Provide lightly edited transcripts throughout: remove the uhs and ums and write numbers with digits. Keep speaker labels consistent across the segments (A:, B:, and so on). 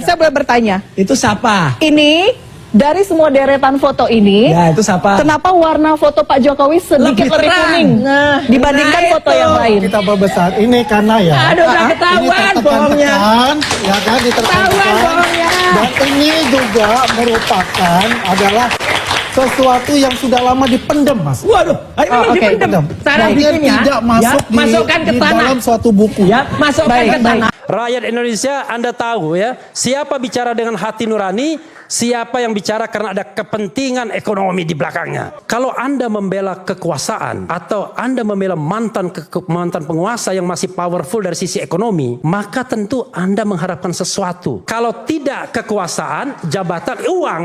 A: Saya boleh bertanya?
B: Itu siapa?
A: Ini dari semua deretan foto ini,
B: Ya, itu siapa?
A: kenapa warna foto Pak Jokowi sedikit lebih
B: terang.
A: kuning dibandingkan
B: Nah,
A: foto
B: itu.
A: yang lain?
C: Kita berbesar ini karena ya.
B: Aduh, udah ketahuan bohongnya.
C: Ya kan,
B: Ketahuan bohongnya.
C: Dan ini juga merupakan adalah sesuatu yang sudah lama dipendam, Mas.
B: Waduh, memang
A: oke.
B: dipendam. Cara
C: Biar
B: bikinnya,
C: tidak masuk
B: ya, masukkan ke
C: di
B: tanah.
C: dalam suatu buku.
B: Ya, masukkan
A: Baik,
B: ke tanah.
D: Rakyat Indonesia, Anda tahu ya, siapa bicara dengan hati nurani, siapa yang bicara karena ada kepentingan ekonomi di belakangnya. Kalau Anda membela kekuasaan atau Anda membela mantan penguasa yang masih powerful dari sisi ekonomi, maka tentu Anda mengharapkan sesuatu. Kalau tidak kekuasaan, jabatan, uang.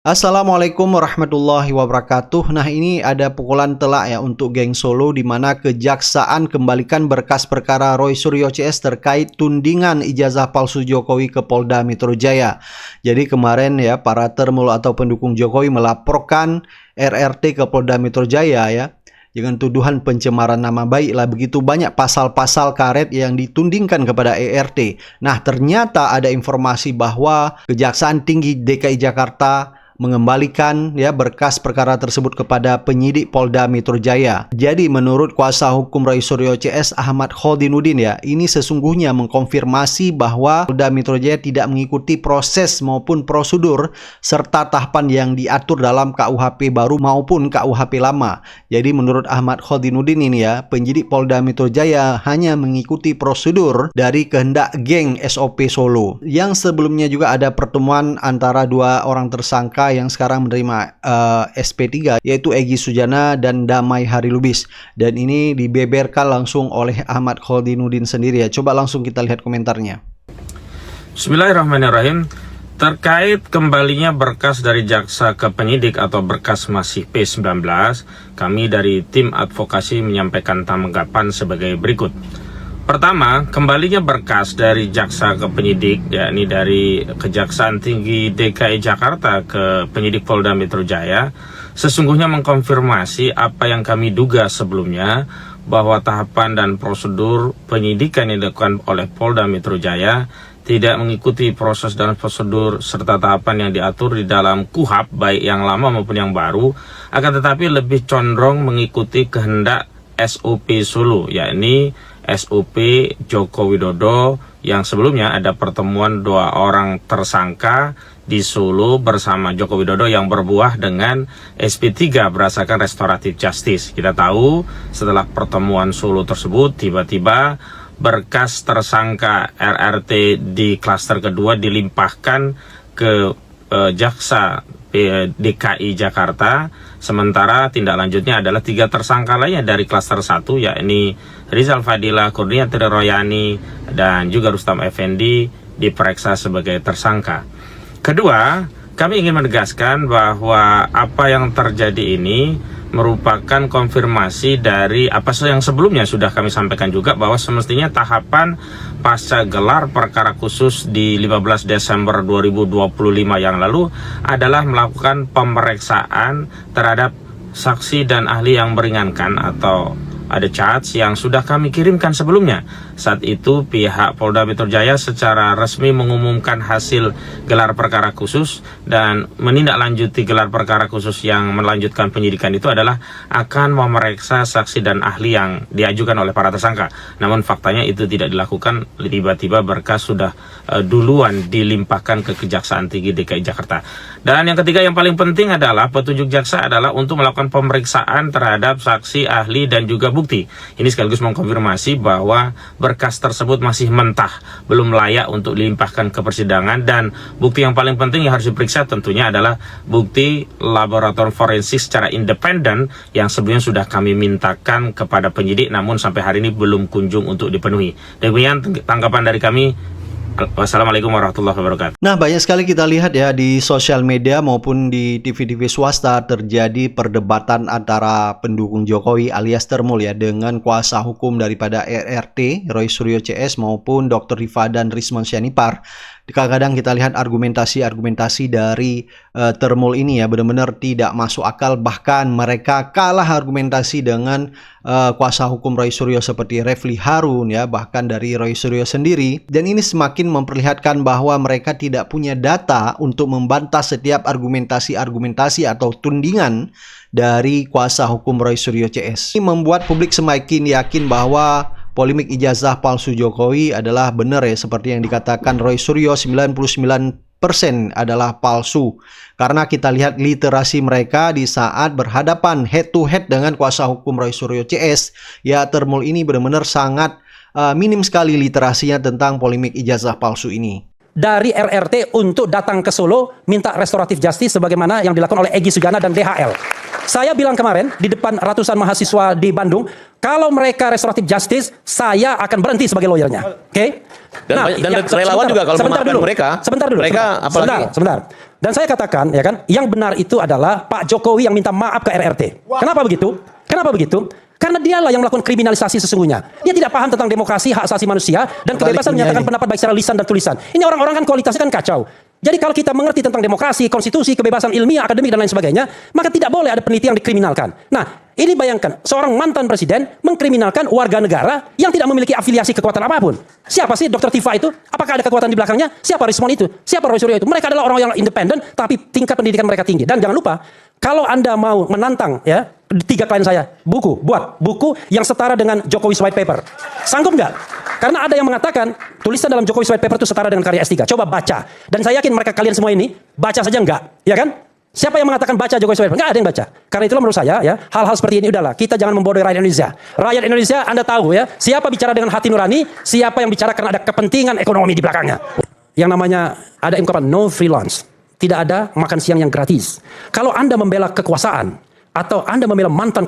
E: Assalamualaikum warahmatullahi wabarakatuh. Nah, ini ada pukulan telak ya untuk geng Solo, di mana Kejaksaan kembalikan berkas perkara Roy Suryo CS terkait tudingan ijazah palsu Jokowi ke Polda Metro Jaya. Jadi kemarin ya, para termul atau pendukung Jokowi melaporkan RRT ke Polda Metro Jaya ya, dengan tuduhan pencemaran nama baik lah. Begitu banyak pasal-pasal karet yang ditundingkan kepada ERT. Nah, ternyata ada informasi bahwa Kejaksaan Tinggi DKI Jakarta mengembalikan ya berkas perkara tersebut kepada penyidik Polda Metro Jaya. Jadi menurut kuasa hukum Roy Suryo CS Ahmad Khodinudin ya, ini sesungguhnya mengkonfirmasi bahwa Polda Metro Jaya tidak mengikuti proses maupun prosedur serta tahapan yang diatur dalam KUHP baru maupun KUHP lama. Jadi menurut Ahmad Khodinudin ini ya, penyidik Polda Metro Jaya hanya mengikuti prosedur dari kehendak geng SOP Solo. Yang sebelumnya juga ada pertemuan antara dua orang tersangka yang sekarang menerima SP3, yaitu Egy Sujana dan Damai Harilubis, dan ini dibeberkan langsung oleh Ahmad Khodinudin sendiri ya. Coba langsung kita lihat komentarnya.
F: Bismillahirrahmanirrahim. Terkait kembalinya berkas dari jaksa ke penyidik atau berkas masih P19, kami dari tim advokasi menyampaikan tanggapan sebagai berikut. Pertama, kembalinya berkas dari jaksa ke penyidik, yakni dari Kejaksaan Tinggi DKI Jakarta ke penyidik Polda Metro Jaya, sesungguhnya mengkonfirmasi apa yang kami duga sebelumnya, bahwa tahapan dan prosedur penyidikan yang dilakukan oleh Polda Metro Jaya tidak mengikuti proses dan prosedur serta tahapan yang diatur di dalam KUHP, baik yang lama maupun yang baru, akan tetapi lebih condong mengikuti kehendak SOP Solo, yakni SOP Joko Widodo, yang sebelumnya ada pertemuan dua orang tersangka di Solo bersama Joko Widodo yang berbuah dengan SP3 berdasarkan restoratif justice. Kita tahu setelah pertemuan Solo tersebut, tiba-tiba berkas tersangka RRT di klaster kedua dilimpahkan ke jaksa DKI Jakarta, sementara tindak lanjutnya adalah 3 tersangka lainnya dari klaster 1, yakni Rizal Fadila, Kurniati Royani, dan juga Rustam Effendi diperiksa sebagai tersangka. Kedua, kami ingin menegaskan bahwa apa yang terjadi ini merupakan konfirmasi dari apa yang sebelumnya sudah kami sampaikan juga, bahwa semestinya tahapan pasca gelar perkara khusus di 15 Desember 2025 yang lalu adalah melakukan pemeriksaan terhadap saksi dan ahli yang meringankan atau ada charge yang sudah kami kirimkan sebelumnya. Saat itu pihak Polda Metro Jaya secara resmi mengumumkan hasil gelar perkara khusus, dan menindaklanjuti gelar perkara khusus yang melanjutkan penyidikan itu adalah akan memeriksa saksi dan ahli yang diajukan oleh para tersangka. Namun faktanya itu tidak dilakukan, tiba-tiba berkas sudah duluan dilimpahkan ke Kejaksaan Tinggi DKI Jakarta. Dan yang ketiga yang paling penting adalah petunjuk jaksa adalah untuk melakukan pemeriksaan terhadap saksi, ahli, dan juga bukti. Ini sekaligus mengkonfirmasi bahwa berkas tersebut masih mentah, belum layak untuk dilimpahkan ke persidangan, dan bukti yang paling penting yang harus diperiksa tentunya adalah bukti laboratorium forensik secara independen yang sebelumnya sudah kami mintakan kepada penyidik, namun sampai hari ini belum kunjung untuk dipenuhi. Demikian tanggapan dari kami. Wassalamualaikum warahmatullahi wabarakatuh.
E: Nah, banyak sekali kita lihat ya di sosial media maupun di TV-TV swasta terjadi perdebatan antara pendukung Jokowi alias termul ya dengan kuasa hukum daripada RRT Roy Suryo CS maupun Dr. Rifa dan Rismon Syanipar. kadang-kadang kita lihat argumentasi-argumentasi dari Thermal ini ya benar-benar tidak masuk akal, bahkan mereka kalah argumentasi dengan kuasa hukum Roy Suryo seperti Refli Harun ya, bahkan dari Roy Suryo sendiri, dan ini semakin memperlihatkan bahwa mereka tidak punya data untuk membantah setiap argumentasi atau tudingan dari kuasa hukum Roy Suryo CS. Ini membuat publik semakin yakin bahwa polemik ijazah palsu Jokowi adalah benar ya, seperti yang dikatakan Roy Suryo, 99% adalah palsu. Karena kita lihat literasi mereka di saat berhadapan head to head dengan kuasa hukum Roy Suryo CS, ya Thermal ini benar-benar sangat minim sekali literasinya tentang polemik ijazah palsu ini.
D: Dari RRT untuk datang ke Solo minta restoratif justice sebagaimana yang dilakukan oleh Egy Sujana dan DHL. Saya bilang kemarin di depan ratusan mahasiswa di Bandung, kalau mereka restoratif justice, saya akan berhenti sebagai lawyernya. Oke?
G: Dan relawan juga kalau memaafkan mereka,
D: sebentar. Dan saya katakan, ya kan, yang benar itu adalah Pak Jokowi yang minta maaf ke RRT. Kenapa begitu? Karena dialah yang melakukan kriminalisasi sesungguhnya. Dia tidak paham tentang demokrasi, hak asasi manusia, dan kebebasan menyatakan pendapat baik secara lisan dan tulisan. Ini orang-orang kan kualitasnya kan kacau. Jadi kalau kita mengerti tentang demokrasi, konstitusi, kebebasan ilmiah, akademik, dan lain sebagainya, maka tidak boleh ada peneliti yang dikriminalkan. Nah, ini bayangkan, seorang mantan presiden mengkriminalkan warga negara yang tidak memiliki afiliasi kekuatan apapun. Siapa sih Dr. Tifa itu? Apakah ada kekuatan di belakangnya? Siapa Rismon itu? Siapa Roy Suryo itu? Mereka adalah orang yang independen, tapi tingkat pendidikan mereka tinggi. Dan jangan lupa, kalau Anda mau menantang ya 3 klien saya, buat buku yang setara dengan Jokowi's White Paper. Sanggup nggak? Karena ada yang mengatakan tulisan dalam Jokowi's White Paper itu setara dengan karya S3. Coba baca. Dan saya yakin mereka kalian semua ini baca saja nggak, ya kan? Siapa yang mengatakan baca Jokowi's White Paper? Nggak ada yang baca. Karena itulah menurut saya ya, hal-hal seperti ini udahlah, kita jangan membodohi rakyat Indonesia. Rakyat Indonesia, Anda tahu ya, siapa bicara dengan hati nurani, siapa yang bicara karena ada kepentingan ekonomi di belakangnya. Yang namanya ada ungkapan no free lunch. Tidak ada makan siang yang gratis. Kalau Anda membela kekuasaan atau Anda membela mantan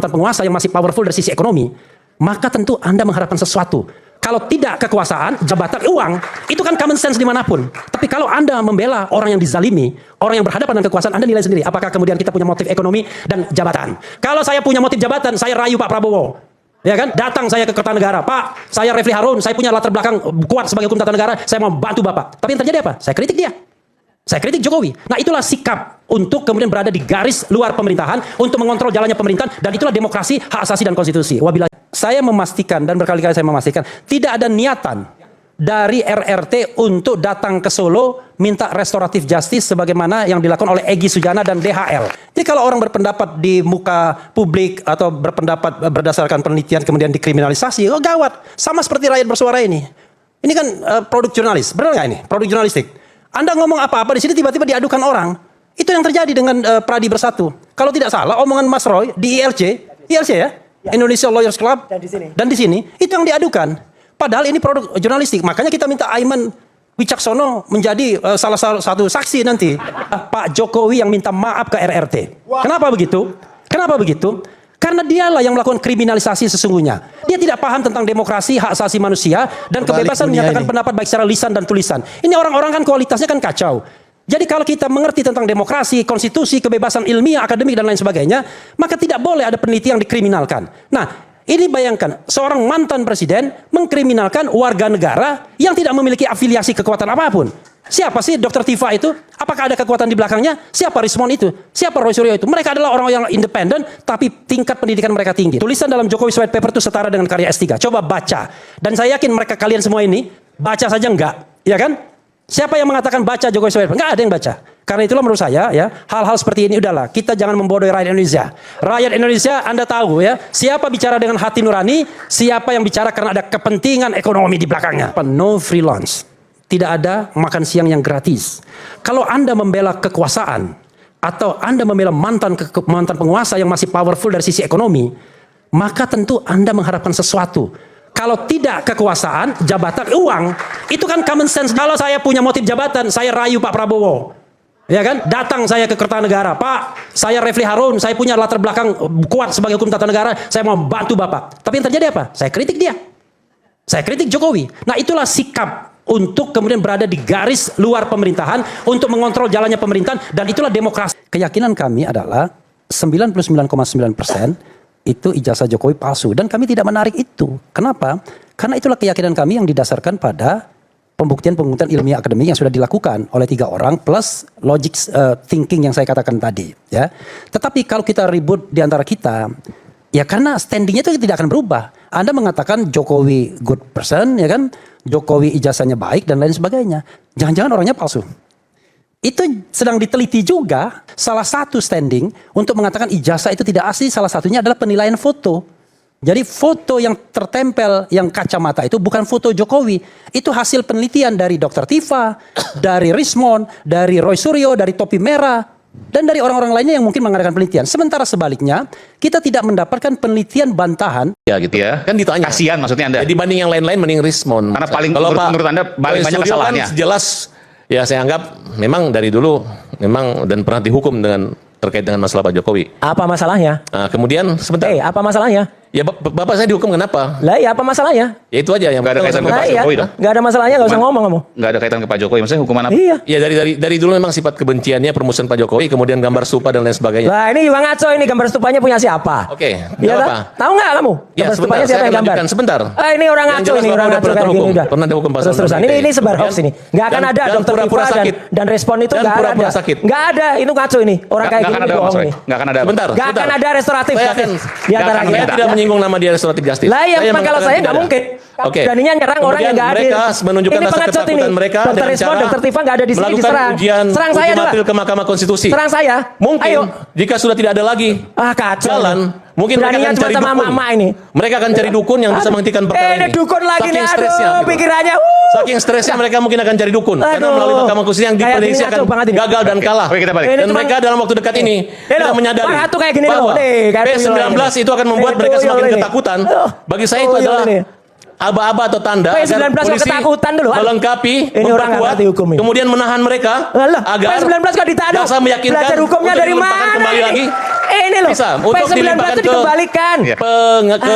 D: penguasa yang masih powerful dari sisi ekonomi, maka tentu Anda mengharapkan sesuatu. Kalau tidak kekuasaan, jabatan, uang, itu kan common sense dimanapun. Tapi kalau Anda membela orang yang dizalimi, orang yang berhadapan dengan kekuasaan, Anda nilai sendiri. Apakah kemudian kita punya motif ekonomi dan jabatan? Kalau saya punya motif jabatan, saya rayu Pak Prabowo. Ya kan? Datang saya ke Kertanegara, Pak, saya Refli Harun, saya punya latar belakang kuat sebagai hukum tata negara, saya mau bantu Bapak. Tapi yang terjadi apa? Saya kritik dia. Saya kritik Jokowi. Nah, itulah sikap untuk kemudian berada di garis luar pemerintahan, untuk mengontrol jalannya pemerintahan, dan itulah demokrasi, hak asasi, dan konstitusi. Wabillahi. Saya memastikan, dan berkali-kali saya memastikan, tidak ada niatan dari RRT untuk datang ke Solo minta restoratif justice sebagaimana yang dilakukan oleh Egy Sujana dan DHL. Jadi kalau orang berpendapat di muka publik atau berpendapat berdasarkan penelitian kemudian dikriminalisasi, oh gawat. Sama seperti rakyat bersuara ini. Ini kan produk jurnalis, benar nggak ini? Produk jurnalistik. Anda ngomong apa-apa di sini tiba-tiba diadukan orang. Itu yang terjadi dengan Pradi Bersatu. Kalau tidak salah, omongan Mas Roy di ILC ya, Indonesia Lawyers Club, dan di sini itu yang diadukan. Padahal ini produk jurnalistik. Makanya kita minta Aiman Wicaksono menjadi salah satu saksi nanti. Pak Jokowi yang minta maaf ke RRT. Kenapa begitu? Karena dialah yang melakukan kriminalisasi sesungguhnya. Dia tidak paham tentang demokrasi, hak asasi manusia, dan kebebasan menyatakan pendapat baik secara lisan dan tulisan. Ini orang-orang kan kualitasnya kan kacau. Jadi kalau kita mengerti tentang demokrasi, konstitusi, kebebasan ilmiah, akademik, dan lain sebagainya, maka tidak boleh ada peneliti yang dikriminalkan. Nah, ini bayangkan, seorang mantan presiden mengkriminalkan warga negara yang tidak memiliki afiliasi kekuatan apapun. Siapa sih Dr. Tifa itu? Apakah ada kekuatan di belakangnya? Siapa Rismon itu? Siapa Roy Suryo itu? Mereka adalah orang yang independen, tapi tingkat pendidikan mereka tinggi. Tulisan dalam Jokowi's White Paper itu setara dengan karya S3. Coba baca. Dan saya yakin mereka kalian semua ini, baca saja enggak. Ya kan? Siapa yang mengatakan baca Jokowi's White Paper? Enggak ada yang baca. Karena itulah menurut saya, ya, hal-hal seperti ini udahlah. Kita jangan membodohi rakyat Indonesia. Rakyat Indonesia, Anda tahu ya, siapa bicara dengan hati nurani, siapa yang bicara karena ada kepentingan ekonomi di belakangnya. No free lunch. Tidak ada makan siang yang gratis. Kalau Anda membela kekuasaan atau Anda membela mantan penguasa yang masih powerful dari sisi ekonomi, maka tentu Anda mengharapkan sesuatu. Kalau tidak kekuasaan, jabatan, uang, itu kan common sense. Kalau saya punya motif jabatan, saya rayu Pak Prabowo. Ya kan? Datang saya ke Kertanegara, Pak, saya Refli Harun, saya punya latar belakang kuat sebagai hukum tata negara, saya mau bantu Bapak. Tapi yang terjadi apa? Saya kritik dia. Saya kritik Jokowi. Nah, itulah sikap untuk kemudian berada di garis luar pemerintahan, untuk mengontrol jalannya pemerintahan, dan itulah demokrasi. Keyakinan kami adalah 99,9% itu ijazah Jokowi palsu, dan kami tidak menarik itu. Kenapa? Karena itulah keyakinan kami yang didasarkan pada pembuktian ilmiah akademik yang sudah dilakukan oleh 3 orang plus logic thinking yang saya katakan tadi, ya. Tetapi kalau kita ribut di antara kita, ya karena standingnya itu tidak akan berubah. Anda mengatakan Jokowi good person, ya kan? Jokowi ijazahnya baik dan lain sebagainya. Jangan-jangan orangnya palsu. Itu sedang diteliti juga. Salah satu standing untuk mengatakan ijazah itu tidak asli, salah satunya adalah penilaian foto. Jadi foto yang tertempel, yang kacamata itu bukan foto Jokowi. Itu hasil penelitian dari Dr. Tifa, dari Rismond, dari Roy Suryo, dari Topi Merah, dan dari orang-orang lainnya yang mungkin mengadakan penelitian. Sementara sebaliknya, kita tidak mendapatkan penelitian bantahan.
G: Ya gitu ya. Kan ditanya.
H: Kasihan maksudnya Anda.
G: Ya, dibanding yang lain-lain mending Rismond.
H: Karena paling
G: kalau
H: menurut Anda paling banyak
G: Suryo
H: kesalahannya.
G: Kan jelas ya saya anggap memang dari dulu memang dan pernah dihukum dengan terkait dengan masalah Pak Jokowi.
B: Apa masalahnya?
G: Nah, kemudian sebentar.
B: Apa masalahnya?
G: Ya Bapak saya dihukum kenapa?
B: Lah ya apa masalahnya?
G: Ya itu aja yang
H: Nggak ada kaitan ke
B: Nah,
H: Pak
B: iya.
H: Jokowi dong.
B: Nggak ada masalahnya, nggak usah ngomong kamu.
H: Nggak ada kaitan ke Pak Jokowi. Maksudnya hukuman apa?
B: Iya.
G: Ya dari dulu memang sifat kebenciannya permusuhan Pak Jokowi, kemudian gambar stupa dan lain sebagainya.
B: Lah ini juga ngaco ini gambar stupanya punya siapa?
G: Oke,
B: Iya
G: nggak
B: kan?
G: apa.
B: Tahu nggak kamu?
G: Ya,
B: Gambar
G: sebentar,
B: stupanya siapa
G: saya
B: yang
G: akan
B: gambar?
G: lanjutkan sebentar.
B: Ini orang
G: Yang
B: ngaco
G: jelas
B: ini,
G: Bapak
B: orang
G: udah
B: ngaco
G: pernah
B: kayak gini
G: terhukum.
B: udah.
G: Pernah dihukum pasal
B: Terus-terusan.
G: 6
B: Ini sebar hoax ini. Nggak akan
G: Dan-
B: ada
G: dan
B: dokter
G: pura-pura
B: Tifa
G: sakit.
B: dan respon itu
G: Dan
B: nggak
G: pura-pura
B: ada.
G: sakit.
B: Nggak ada, itu ngaco ini. Orang kayak
H: Nggak
B: gini
H: akan ada
B: bohong
H: Mas Roy.
B: nih.
H: Nggak akan ada.
G: Sebentar.
B: Nggak akan ada restoratif
G: Saya
B: justice
G: akan-
B: di antara
H: nggak akan
G: Saya
B: kita.
G: tidak menyinggung nama dia restoratif justice.
B: Lah ya
G: Saya
B: memang kalau
G: mengatakan
B: saya
G: tidak
B: nggak
G: ada.
B: mungkin.
G: Oke.
B: Beraninya nyerang orang yang nggak hadir.
G: Mereka menunjukkan
B: Ini
G: rasa
B: pengecut ini.
G: ketakutan mereka
B: Dokter
G: dengan
B: Rismond,
G: cara
B: Dokter Tifa nggak ada di sini
G: melakukan
B: diserang.
G: ujian
B: Serang saya
G: uji
B: juga.
G: material ke Mahkamah Konstitusi.
B: Serang saya.
G: Mungkin
B: Ayo.
G: jika sudah tidak ada lagi
B: Ah kacau.
G: jalan, mungkin mereka
B: Beraninya
G: akan
B: cuma
G: cari
B: sama
G: dukun.
B: mama ini.
G: Mereka akan cari dukun yang bisa menghentikan perkara
B: Ini
G: ini.
B: dukun lagi nih,
G: Saking stresnya,
B: aduh
G: gitu.
B: pikirannya.
G: Saking stresnya mereka mungkin akan cari dukun. Karena
B: Aduh.
G: melalui Mahkamah Konstitusi yang
B: Kayak
G: diprediksi
B: gini
G: akan
B: ngaco banget ini.
G: gagal dan kalah.
H: Oke, kita balik.
B: Ini
G: Dan
B: cuma-
G: mereka dalam waktu dekat ini
B: loh,
G: tidak menyadari
B: Pak Ratu kayak gini loh.
G: bahwa
B: Nih, kayak tuyul
G: P19
B: ini.
G: itu akan membuat
B: Ini
G: mereka
B: tuyul
G: semakin
B: ini.
G: ketakutan.
B: Loh,
G: Bagi saya itu
B: tuyul
G: adalah
B: ini.
G: aba-aba atau tanda
B: P19
G: agar
B: kok
G: polisi
B: ketakutan dulu, ah.
G: melengkapi,
B: Ini orang nggak
G: memperkuat,
B: ngerti hukum ini.
G: kemudian menahan mereka
B: Alah,
G: agar
B: P19 kok ditahan?
G: jaksa meyakinkan
B: Belajar hukumnya
G: untuk
B: dari
G: dilimpahkan
B: mana
G: kembali
B: ini?
G: lagi.
B: Ini loh.
G: Bisa, untuk
B: P19
G: dilimpahkan
B: itu
G: ke-
B: dikembalikan.
H: Iya.
G: ke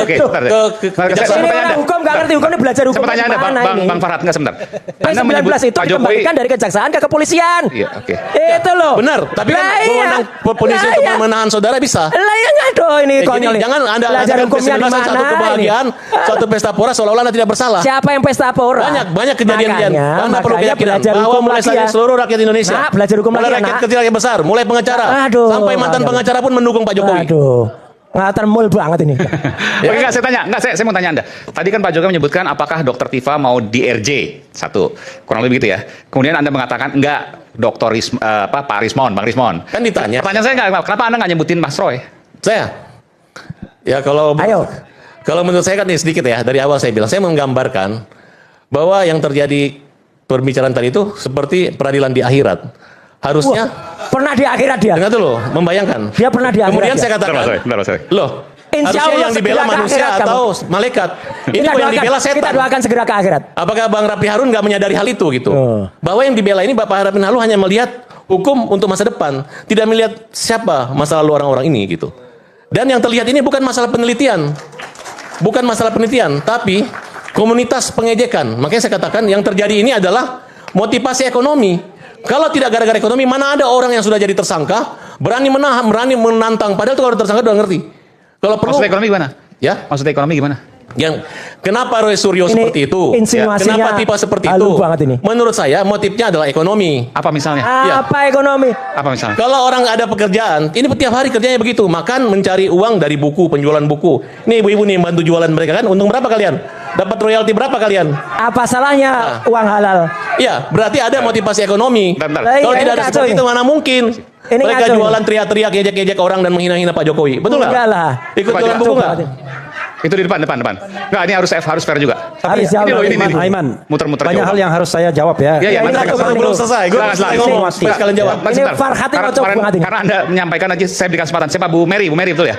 B: Aduh.
G: kejaksaan.
B: Ini
H: Saya
B: orang
H: Anda.
B: hukum nggak ngerti hukum, ini belajar hukum
H: Saya pertanyaan Anda,
B: mana ini?
H: Bang Farhad, nggak sebentar. Anda
B: P19
H: menyebut
B: itu
H: Pak Jokowi.
B: dikembalikan dari kejaksaan ke kepolisian.
H: Iya, oke.
B: Itu loh.
G: Benar, tapi kan
B: Lah, iya.
G: wewenang polisi
B: Lah,
G: untuk
B: iya.
G: menahan saudara bisa.
B: Lah ya ngadoh ini
G: Jadi
B: konyol. ini.
G: jangan Anda
B: belajar
G: katakan
B: hukumnya di
G: P19
B: mana
G: satu kebahagiaan,
B: ini?
G: suatu pesta pora seolah-olah Anda tidak bersalah.
B: Siapa yang pesta pora?
G: Banyak kejadian Anda perlu
B: makanya
G: keyakinan
B: belajar
G: bahwa
B: hukum
G: mulai
B: lagi
G: saat
B: ya.
G: ini seluruh rakyat Indonesia,
B: Nak, belajar hukum
G: mulai
B: lagi ya,
G: rakyat
B: nak.
G: kecil, rakyat besar, mulai pengacara,
B: Aduh,
G: sampai mantan
B: aduh.
G: pengacara pun mendukung Pak Jokowi.
B: Aduh. Ngatan mul banget ini.
H: Oke, enggak, saya tanya. Enggak, saya mau tanya Anda. Tadi kan Pak Jokowi menyebutkan apakah Dokter Tifa mau di RJ? Satu. Kurang lebih gitu ya. Kemudian Anda mengatakan enggak, Pak Rismond, Bang Rismond.
G: Kan ditanya.
H: Pertanyaan saya enggak, kenapa Anda nggak nyebutin Mas Roy?
G: Saya, ya kalau
B: Ayo.
G: kalau menurut saya kan ini sedikit ya, dari awal saya bilang, saya menggambarkan bahwa yang terjadi pembicaraan tadi itu seperti peradilan di akhirat. Harusnya,
B: Pernah di akhirat dia.
G: dengar dulu, membayangkan.
B: Dia pernah di akhirat
G: Kemudian
B: ya?
G: saya katakan,
H: Bentar, Mas Roy.
G: loh,
B: Insya
G: harusnya
B: Allah
G: yang dibela
B: segera ke
G: manusia
B: akhirat
G: atau malaikat. Ini
B: Kita
G: kok yang
B: doakan,
G: dibela
B: kita
G: setan.
B: doakan segera ke akhirat.
G: Apakah Bang Rapi Harun nggak menyadari hal itu gitu?
B: Oh.
G: Bahwa yang dibela ini Bapak Rapi Harun hanya melihat hukum untuk masa depan, tidak melihat siapa masa lalu orang-orang ini gitu. Dan yang terlihat ini bukan masalah penelitian, tapi komunitas pengejekan. Makanya saya katakan yang terjadi ini adalah motivasi ekonomi. Kalau tidak gara-gara ekonomi, mana ada orang yang sudah jadi tersangka berani menahan, berani menantang. Padahal itu kalau tersangka udah ngerti. Kalau perlu,
H: Maksud ekonomi gimana?
G: ya.
H: Maksud ekonomi gimana?
G: Yang kenapa Roy Suryo
B: Ini
G: seperti itu?
B: insinuasinya
G: Kenapa tipe seperti
B: halus
G: itu?
B: banget ini.
G: Menurut saya motifnya adalah ekonomi.
H: Apa misalnya?
G: Iya.
B: Apa ekonomi?
H: Apa misalnya?
G: Kalau orang ada pekerjaan, ini tiap hari kerjanya begitu, makan, mencari uang dari buku, penjualan buku. Ini ibu-ibu nih bantu jualan mereka kan, untung berapa kalian? Dapat royalti berapa kalian?
B: Apa salahnya uang halal?
G: Iya, berarti ada motivasi ekonomi.
H: Bentar.
B: Lah,
G: Kalau
B: iya,
G: tidak
B: ini
G: ada
B: kacau
G: seperti
B: ini.
G: itu mana mungkin?
B: Ini
G: Mereka
B: kacau
G: jualan
B: ini.
G: teriak-teriak, ejek-ejek orang dan menghina-hina Pak Jokowi. Betul nggak?
B: Enggak lah.
G: Ikut
H: Pak,
G: jualan
H: coba
G: buku nggak?
H: Itu di depan. Enggak, ini harus fair juga.
B: Harus
H: ini
B: jawab.
H: loh, ini.
A: Aiman,
H: Muter-muter
A: banyak
H: jawab.
A: hal yang harus saya jawab ya.
H: Iya,
B: Ya, ini
H: nanti
B: kacau
H: kita-
G: Belum selesai. Gue
H: Setelah-
G: selesai ngomong.
B: setelah-
G: Sekalian jawab.
H: Mas,
B: Ini
H: sebentar.
B: Farhad ini
H: Karena
B: kocok
H: kemarin-
B: banget ini.
H: Karena Anda menyampaikan aja, saya berikan kesempatan. Siapa Bu Mary? Bu Mary betul ya?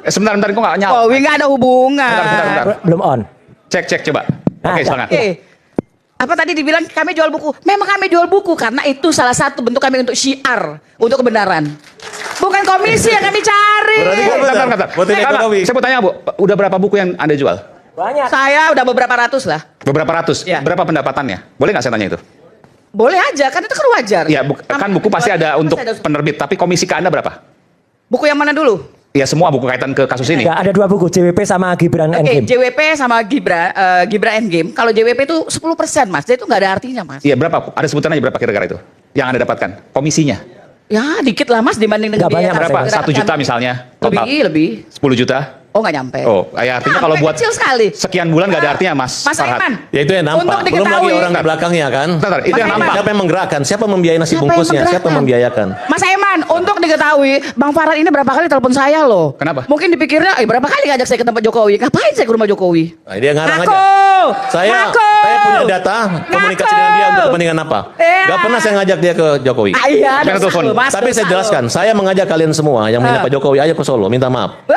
H: Sebentar, kok nggak nyala?
I: Jokowi nggak ada hubungan.
H: Bentar.
B: Belum on.
H: Cek coba.
B: Nah,
H: Oke, silakan.
I: Oke. Apa tadi dibilang kami jual buku? Memang kami jual buku karena itu salah satu bentuk kami untuk syiar, untuk kebenaran. Bukan komisi yang kami cari.
G: Berarti kan
H: Bentar.
G: Motif ekonomi.
H: Saya mau tanya Bu, udah berapa buku yang Anda jual?
B: Banyak.
I: Saya udah beberapa ratus lah.
H: Beberapa ratus.
I: Ya.
H: Berapa pendapatannya? Boleh nggak saya tanya itu?
I: Boleh aja, kan itu kan wajar.
H: Ya, kan buku pasti ada untuk penerbit, tapi komisi ke Anda berapa?
I: Buku yang mana dulu?
H: Ya semua buku kaitan ke kasus ini.
B: Enggak, ada 2 buku, JWP sama Gibran
I: Oke,
B: Endgame.
I: JWP sama Gibran Endgame. Kalau JWP itu 10%, Mas. Jadi itu nggak ada artinya, Mas.
H: Iya, berapa? Ada sebutan aja berapa kira-kira itu yang Anda dapatkan? Komisinya?
I: Ya, dikit lah, Mas, dibanding dengan
B: Nggak banyak,
I: biaya
B: Mas,
H: Berapa?
I: gerakan
H: 1 juta
I: kami.
H: misalnya? Total?
I: Lebih.
H: 10 juta?
I: Oh, nggak nyampe.
H: Oh, ya artinya kalau buat
I: kecil sekali.
H: sekian bulan nggak ada artinya, Mas.
I: Mas
H: Farhad.
I: Aiman.
G: Ya itu yang
I: Untuk
G: nampak. Belum lagi
I: diketahui.
G: orang di belakangnya kan.
H: Bentar, itu yang
I: Mas
H: nampak.
G: Siapa yang menggerakkan? Siapa membiayai nasi
I: Siapa yang
G: bungkusnya? Siapa
I: menggerakkan?
G: membiayakan?
I: Mas Aiman, untuk diketahui, Bang Farhad ini berapa kali telepon saya loh.
H: Kenapa?
I: Mungkin dipikirnya, berapa kali ngajak saya ke tempat Jokowi? Ngapain saya ke rumah Jokowi?
G: Nah, dia ngarang
I: Ngaku!
G: aja. Saya punya data komunikasi
I: Ngaku!
G: dengan dia untuk kepentingan apa?
I: Iya.
G: Gak pernah saya ngajak dia ke Jokowi.
I: Ah, iya,
H: Jangan
I: dosa
H: telepon.
I: lo, Mas,
G: Tapi saya
I: dosa
G: jelaskan,
I: lo.
G: saya mengajak kalian semua yang menghina Pak Jokowi, ayo ke Solo, minta maaf.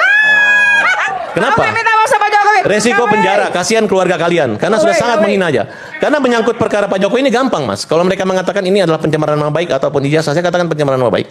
G: Kenapa?
I: Oke, minta maaf sama Jokowi.
G: Resiko
I: Jokowi.
G: penjara, kasihan keluarga kalian. Karena sudah
I: Jokowi,
G: sangat
I: Jokowi.
G: menghina aja. Karena menyangkut perkara Pak Jokowi ini gampang, Mas. Kalau mereka mengatakan ini adalah pencemaran nama baik ataupun ijazah, saya katakan pencemaran nama baik.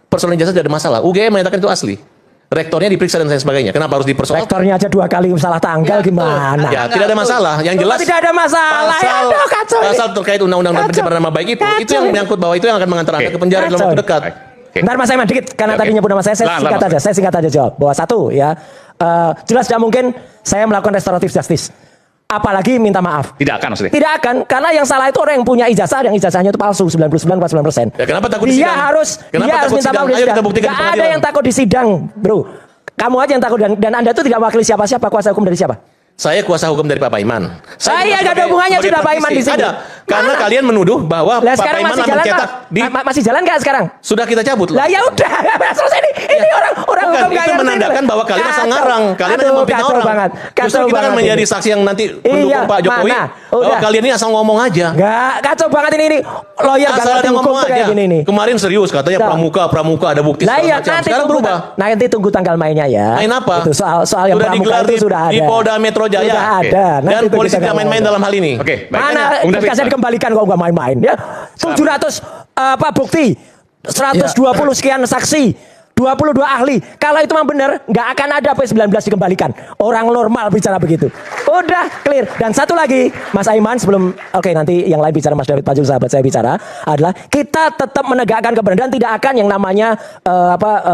G: Persoalan ijazah tidak ada masalah. UGM menyatakan itu asli. Rektornya diperiksa dan sebagainya. Kenapa harus dipersoalkan?
B: Rektornya aja 2 kali salah tanggal gimana?
G: Ya, tidak ada masalah. Yang jelas
B: Tidak ada masalah. Ya,
G: pasal,
B: aduh, kacau ini.
G: pasal terkait undang-undang dan
B: Kacau.
G: pencemaran nama baik itu
B: Kacau
G: yang
B: ini.
G: menyangkut bahwa itu yang akan mengantar Anda ke penjara dalam
B: Kacau.
G: waktu dekat.
H: Oke.
B: Ntar Mas Aiman dikit, karena
H: Oke.
B: tadi nyebut nama saya singkat
H: Mas.
B: aja. Saya singkat aja jawab. Bahwa 1 ya, jelas tidak mungkin saya melakukan restoratif justice. Apalagi minta maaf.
H: Tidak akan maksudnya.
B: Tidak akan, karena yang salah itu orang yang punya ijazah, yang ijazahnya itu palsu 99,9%.
G: Ya, kenapa takut di
B: Dia
G: sidang?
B: harus,
G: Kenapa
B: dia harus
G: takut
B: minta
G: sidang?
B: maaf di
G: Ayo
B: sidang.
G: kita buktikan
B: Nggak
G: di
B: ada
G: pengadilan.
B: yang takut di sidang, bro. Kamu aja yang takut dan Anda itu tidak mewakili siapa-siapa, kuasa hukum dari siapa?
G: Saya kuasa hukum dari Pak Paiman.
B: Saya nggak ada
G: sebagai-
B: hubungannya
G: sebagai
B: sudah Pak Iman di
G: praktisi.
B: sini.
G: Ada. Karena
B: Mana?
G: kalian menuduh bahwa
B: Lah
G: Pak
B: sekarang
G: Paiman
B: masih jalan
G: mencetak
B: nggak? Masih jalan nggak sekarang?
G: sudah kita cabut.
B: Lah ya udah, selesai ini. Ini orang
G: Bukan,
B: hukum nggak
G: itu
B: ngerti
G: menandakan
B: itu.
G: bahwa kalian asal
B: Kacau.
G: ngarang. Kalian hanya
B: Aduh,
G: memfitnah
B: kacau
G: orang.
B: banget.
G: Justru
B: Kacau
G: kita kan
B: banget
G: menjadi
B: ini.
G: saksi yang nanti mendukung
B: Iya,
G: Pak Jokowi.
B: mana?
G: Bahwa
B: Udah.
G: kalian ini asal ngomong aja.
B: Nggak, kacau banget ini. Lawyer nggak
G: Asal
B: ngerti
G: ada
B: hukum
G: ngomong
B: tuh kayak
G: aja.
B: gini nih.
G: Kemarin serius katanya
B: Nah.
G: pramuka ada bukti
B: Lah
G: segala
B: iya,
G: macam.
B: nanti
G: Sekarang
B: tunggu,
G: berubah.
B: nanti tunggu tanggal mainnya ya.
G: Main apa?
B: Itu soal yang
G: Sudah
B: pramuka
G: digelar
B: itu sudah ada.
G: di Polda Metro Jaya.
B: Sudah
G: Oke.
B: ada. Nanti
G: Dan
B: tunggu
G: polisi
B: tanggal
G: tidak main-main
B: mainnya.
G: dalam hal ini.
H: Oke, baik.
B: Mana
H: Bung David,
B: dikasih dikembalikan kok nggak main-main ya? 700 bukti, 120 sekian saksi. 22 ahli. Kalau itu memang benar, nggak akan ada P19 dikembalikan. Orang normal bicara begitu. Udah clear. Dan satu lagi, Mas Aiman sebelum nanti yang lain bicara, Mas David Pajung sahabat saya bicara adalah kita tetap menegakkan kebenaran, tidak akan yang namanya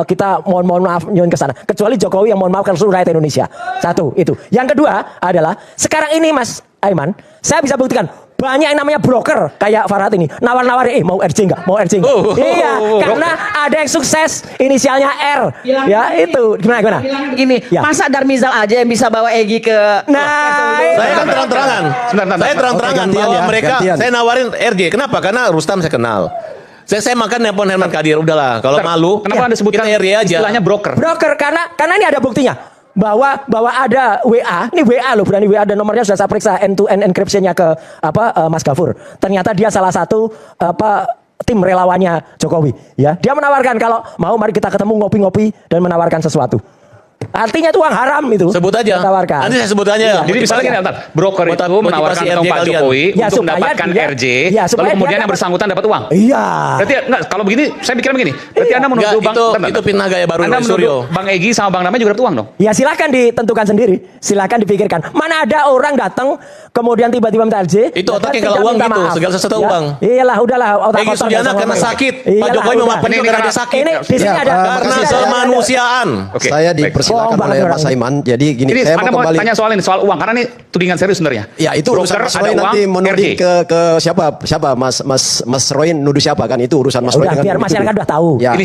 B: kita mohon maaf nyuwun ke sana. Kecuali Jokowi yang mohon maaf ke seluruh rakyat Indonesia. Satu itu. Yang kedua adalah sekarang ini Mas Aiman, saya bisa buktikan banyak yang namanya broker kayak Farhad ini nawar-nawarin mau RJ nggak iya karena ada yang sukses inisialnya R ya itu gimana
I: Gini,
B: Ya.
I: masa Darmizal aja yang bisa bawa Egy ke...
G: Saya kan terang-terangan.
H: Sebentar.
G: Saya terang-terangan
C: Oke, gantian
G: bahwa
C: ya,
G: mereka
C: gantian.
G: saya nawarin RJ. Kenapa? Karena Rustam saya kenal. Saya makan nelpon Herman Kadir. Udahlah, kalau
H: Bentar,
G: malu
H: kenapa Anda sebutkan
G: kita RJ aja.
H: istilahnya broker?
B: karena ini ada buktinya bahwa ada WA, ini WA loh, berani WA dan nomornya sudah saya periksa end-to-end encryption-nya ke Mas Gafur. Ternyata dia salah satu tim relawannya Jokowi, ya. Dia menawarkan kalau mau mari kita ketemu ngopi-ngopi dan menawarkan sesuatu. Artinya itu uang haram itu.
G: Sebut aja.
B: Ditawarkan.
G: Nanti saya sebut aja.
H: Jadi misalnya gini, bentar. Broker itu
G: Motivasi
H: menawarkan
G: RJ
H: ke Pak
G: kalian.
H: Jokowi
B: Ya,
H: untuk
B: supaya
H: mendapatkan
B: dia-
H: RJ,
B: ya,
H: lalu
B: supaya
H: kemudian
B: dia
H: yang
B: dapat-
H: bersangkutan dapat uang.
B: Iya.
H: Berarti enggak, kalau begini saya pikir begini. Berarti Anda menuduh
G: Enggak,
H: Bang
G: itu fitnah gaya baru
H: Anda
G: Roy Suryo.
H: menuduh Bang Egy sama Bang Damai juga dapat uang dong.
B: Ya silakan ditentukan sendiri, silakan dipikirkan. Mana ada orang datang kemudian tiba-tiba minta RJ.
G: Itu
B: dan
G: otaknya
B: tidak
G: kalau uang
B: minta
G: gitu,
B: maaf.
G: segala sesuatu
B: Ya.
G: uang.
B: Iyalah, udahlah. Otak
G: Egy
B: kotor,
G: Sujana
B: nggak usah
G: karena
B: ngomong.
G: sakit. Pak
B: Iyalah,
G: Jokowi
B: udah.
G: memaafkan
H: Ini
G: karena
H: karena-
G: dia sakit.
B: Ini di sini
C: Ya,
B: ada
G: Karena
B: di sini ada-
G: kemanusiaan.
H: Oke,
J: Saya
H: baik.
J: dipersilakan
B: Bohong
J: oleh
B: banget
J: Mas
B: orang.
J: Aiman. Jadi gini,
H: Ini
J: saya
H: Anda
J: mau
H: mau
J: kembali.
H: tanya soal ini, soal uang karena ini tudingan serius sebenarnya.
J: Ya itu urusan Mas Roy nanti menuding ke siapa Mas Roy nuduh siapa kan itu urusan Mas Roy
B: Udah,
J: dengan
B: biar
J: itu.
B: masyarakat udah tahu.
J: Ya.
H: Ini